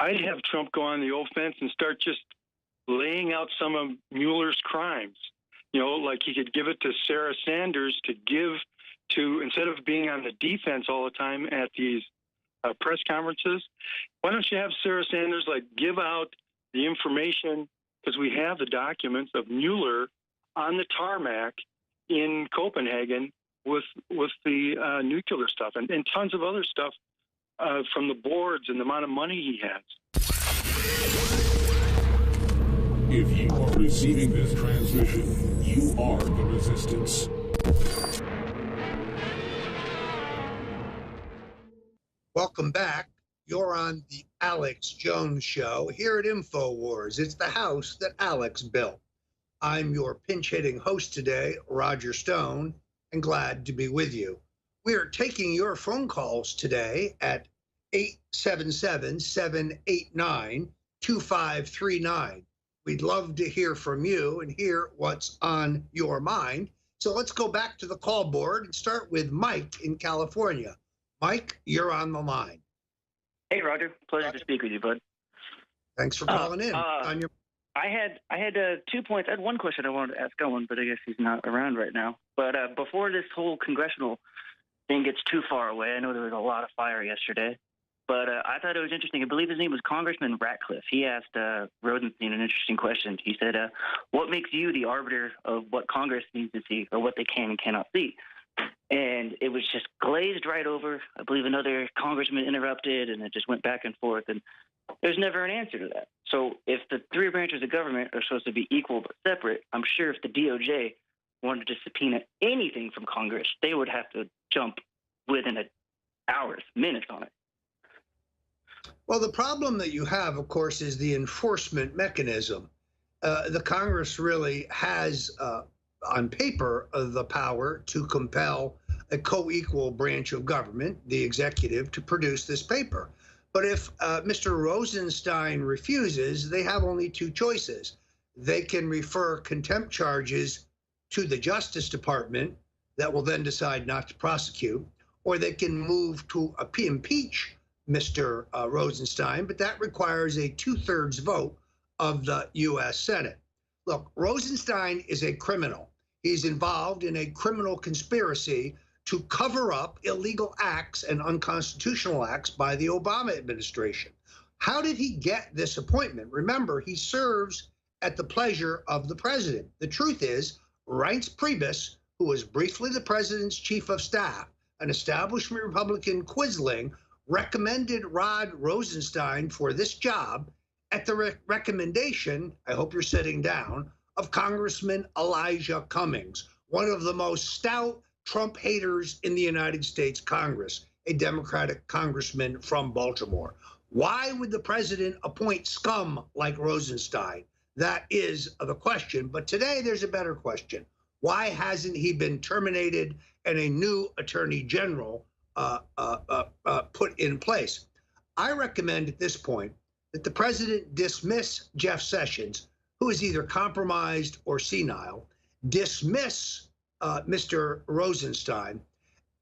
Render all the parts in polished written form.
I'd have Trump go on the offense and start just laying out some of Mueller's crimes. Like he could give it to Sarah Sanders to give to, instead of being on the defense all the time at these press conferences. Why don't you have Sarah Sanders give out the information, because we have the documents of Mueller on the tarmac in Copenhagen with the nuclear stuff and tons of other stuff from the boards and the amount of money he has. If you are receiving this transmission, you are the resistance. Welcome back. You're on the Alex Jones Show here at InfoWars. It's the house that Alex built. I'm your pinch-hitting host today, Roger Stone, and glad to be with you. We are taking your phone calls today at 877-789-2539. We'd love to hear from you and hear what's on your mind. So let's go back to the call board and start with Mike in California. Mike, you're on the line. Hey, Roger. Pleasure to speak with you, bud. Thanks for calling in. I had 2 points. I had one question I wanted to ask Owen, but I guess he's not around right now. But before this whole congressional thing gets too far away, I know there was a lot of fire yesterday, but I thought it was interesting. I believe his name was Congressman Ratcliffe. He asked Rosenstein an interesting question. He said, what makes you the arbiter of what Congress needs to see or what they can and cannot see? And it was just glazed right over. I believe another congressman interrupted, and it just went back and forth. And there's never an answer to that. So if the three branches of government are supposed to be equal but separate, I'm sure if the DOJ wanted to subpoena anything from Congress, they would have to jump within hours, minutes on it. Well, the problem that you have, of course, is the enforcement mechanism. The Congress really has, on paper, the power to compel a co-equal branch of government, the executive, to produce this paper. But if Mr. Rosenstein refuses, they have only two choices. They can refer contempt charges to the Justice Department that will then decide not to prosecute, or they can move to impeach Mr. Rosenstein, but that requires a 2/3 vote of the U.S. Senate. Look, Rosenstein is a criminal. He's involved in a criminal conspiracy to cover up illegal acts and unconstitutional acts by the Obama administration. How did he get this appointment? Remember, he serves at the pleasure of the president. The truth is, Reince Priebus, who was briefly the president's chief of staff, an establishment Republican quisling, recommended Rod Rosenstein for this job at the recommendation, I hope you're sitting down, of Congressman Elijah Cummings, one of the most stout Trump haters in the United States Congress, a Democratic congressman from Baltimore. Why would the president appoint scum like Rosenstein? That is the question. But today there's a better question. Why hasn't he been terminated and a new attorney general put in place? I recommend at this point that the president dismiss Jeff Sessions, who is either compromised or senile, dismiss Mr. Rosenstein,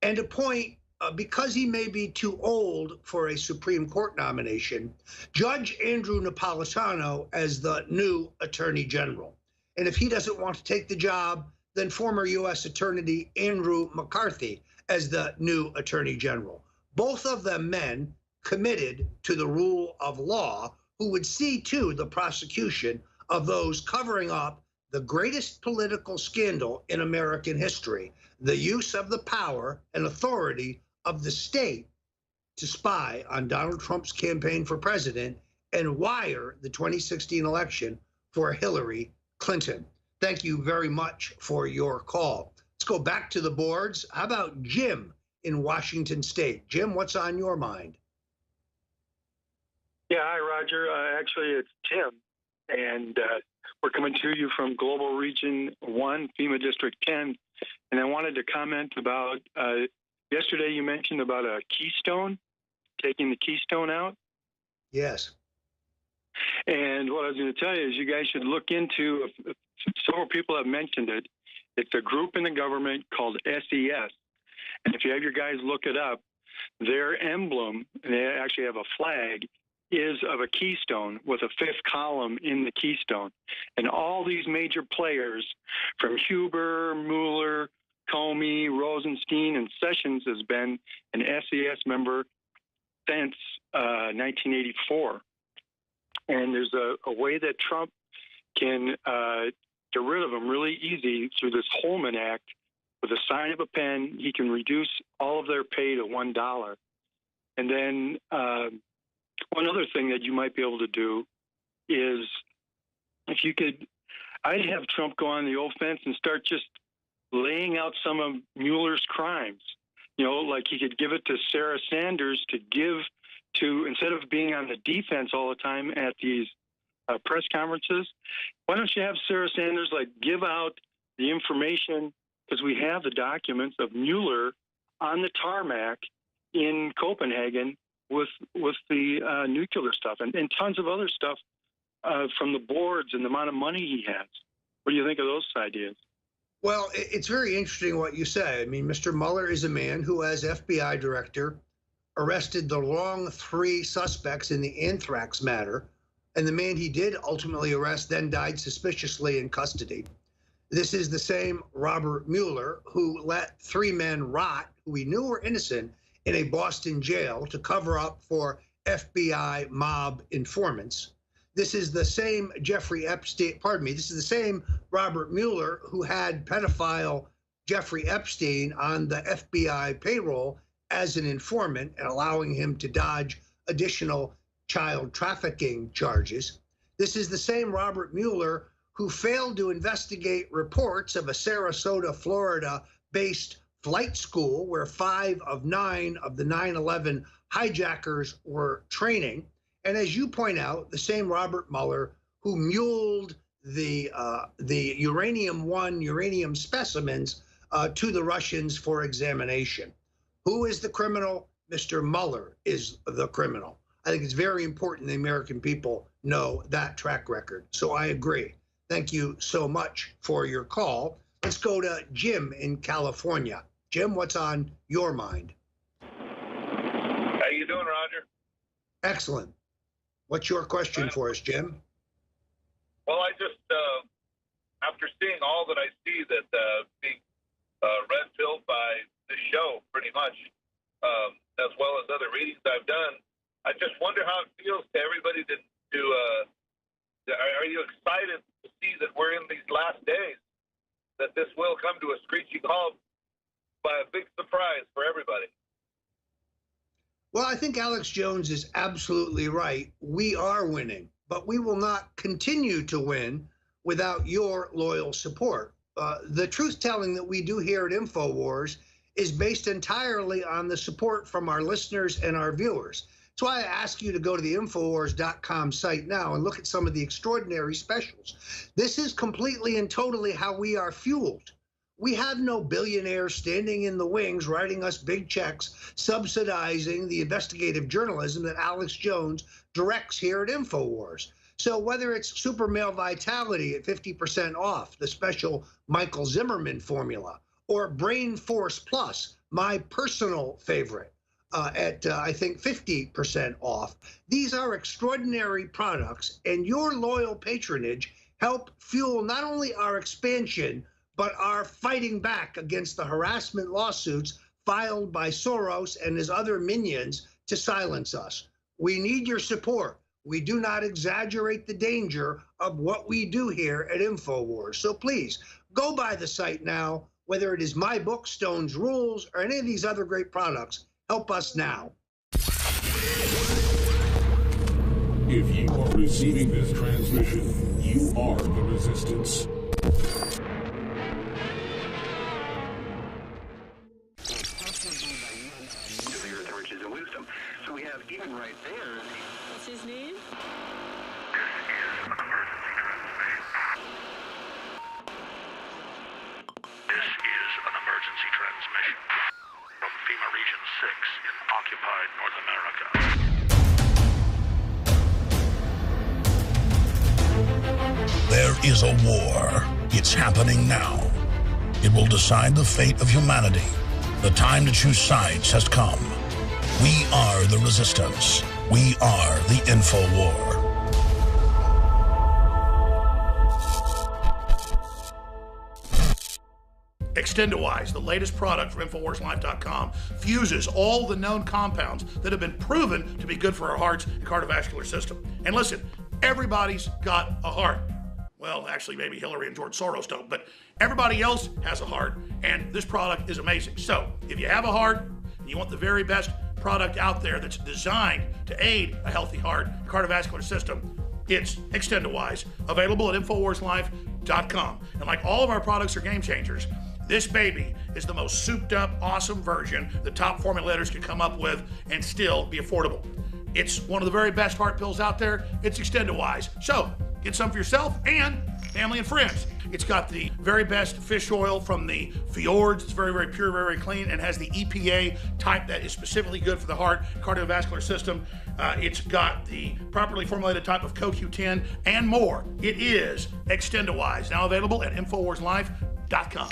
and appoint, because he may be too old for a Supreme Court nomination, Judge Andrew Napolitano as the new Attorney General. And if he doesn't want to take the job, then former U.S. Attorney Andrew McCarthy as the new Attorney General. Both of them men committed to the rule of law, who would see to the prosecution of those covering up the greatest political scandal in American history, the use of the power and authority of the state to spy on Donald Trump's campaign for president and wire the 2016 election for Hillary Clinton. Thank you very much for your call. Let's go back to the boards. How about Jim in Washington State? Jim, what's on your mind? Yeah, hi, Roger. Actually, it's Tim, and we're coming to you from Global Region 1, FEMA District 10, and I wanted to comment about, yesterday you mentioned about a keystone, taking the keystone out. Yes. And what I was going to tell you is you guys should look into, several people have mentioned it, it's a group in the government called SES, and if you have your guys look it up, their emblem, and they actually have a flag, is of a keystone with a fifth column in the keystone. And all these major players, from Huber, Mueller, Comey, Rosenstein, and Sessions, has been an SES member since 1984. And there's a way that Trump can get rid of them really easy through this Holman Act. With a sign of a pen, he can reduce all of their pay to $1. And then one other thing that you might be able to do is, if you could, I'd have Trump go on the offense and start just laying out some of Mueller's crimes. You know, like he could give it to Sarah Sanders to give to, instead of being on the defense all the time at these press conferences, why don't you have Sarah Sanders like give out the information, because we have the documents of Mueller on the tarmac in Copenhagen with the nuclear stuff and tons of other stuff from the boards and the amount of money he has. What do you think of those ideas? Well, it's very interesting what you say. I mean, Mr. Mueller is a man who, as FBI director, arrested the wrong 3 suspects in the anthrax matter, and the man he did ultimately arrest then died suspiciously in custody. This is the same Robert Mueller who let 3 men rot who he knew were innocent in a Boston jail to cover up for FBI mob informants. This is the same Jeffrey Epstein, this is the same Robert Mueller who had pedophile Jeffrey Epstein on the FBI payroll as an informant and allowing him to dodge additional child trafficking charges. This is the same Robert Mueller who failed to investigate reports of a Sarasota, Florida-based flight school where 5 of 9 of the 9/11 hijackers were training. And as you point out, the same Robert Mueller who muled the uranium-1 uranium specimens to the Russians for examination. Who is the criminal? Mr. Mueller is the criminal. I think it's very important the American people know that track record. So I agree. Thank you so much for your call. Let's go to Jim in California. Jim, what's on your mind? How you doing, Roger? Excellent. What's your question for us, Jim? Well, I just, after seeing all that I see that being red-pilled by this show, pretty much, as well as other readings I've done, I just wonder how it feels to everybody are you excited to see that we're in these last days, that this will come to a screeching halt by a big surprise for everybody? Well, I think Alex Jones is absolutely right. We are winning, but we will not continue to win without your loyal support. The truth-telling that we do here at InfoWars is based entirely on the support from our listeners and our viewers. That's why I ask you to go to the Infowars.com site now and look at some of the extraordinary specials. This is completely and totally how we are fueled. We have no billionaires standing in the wings writing us big checks, subsidizing the investigative journalism that Alex Jones directs here at InfoWars. So whether it's Super Male Vitality at 50% off, the special Michael Zimmerman formula, or Brain Force Plus, my personal favorite, at I think 50% off. These are extraordinary products, and your loyal patronage help fuel not only our expansion, but our fighting back against the harassment lawsuits filed by Soros and his other minions to silence us. We need your support. We do not exaggerate the danger of what we do here at InfoWars. So please, go by the site now, whether it is my book, Stone's Rules, or any of these other great products. Help us now. If you are receiving this transmission, you are the resistance. Riches and wisdom. So we have even right there. What's his name? This is an emergency transmission from FEMA Region 6 in occupied North America. There is a war. It's happening now. It will decide the fate of humanity. The time to choose sides has come. We are the resistance. We are the InfoWar. Extendowise, the latest product from InfoWarsLife.com, fuses all the known compounds that have been proven to be good for our hearts and cardiovascular system. And listen, everybody's got a heart. Well, actually, maybe Hillary and George Soros don't, but everybody else has a heart, and this product is amazing. So, if you have a heart and you want the very best product out there that's designed to aid a healthy heart and cardiovascular system, it's Extendowise, available at InfoWarsLife.com. And like all of our products are game changers, this baby is the most souped up, awesome version the top formulators could come up with and still be affordable. It's one of the very best heart pills out there. It's Extendowise. So get some for yourself and family and friends. It's got the very best fish oil from the fjords. It's very, very pure, very, very clean, and has the EPA type that is specifically good for the heart, cardiovascular system. It's got the properly formulated type of CoQ10 and more. It is Extendowise, now available at InfoWarsLife.com.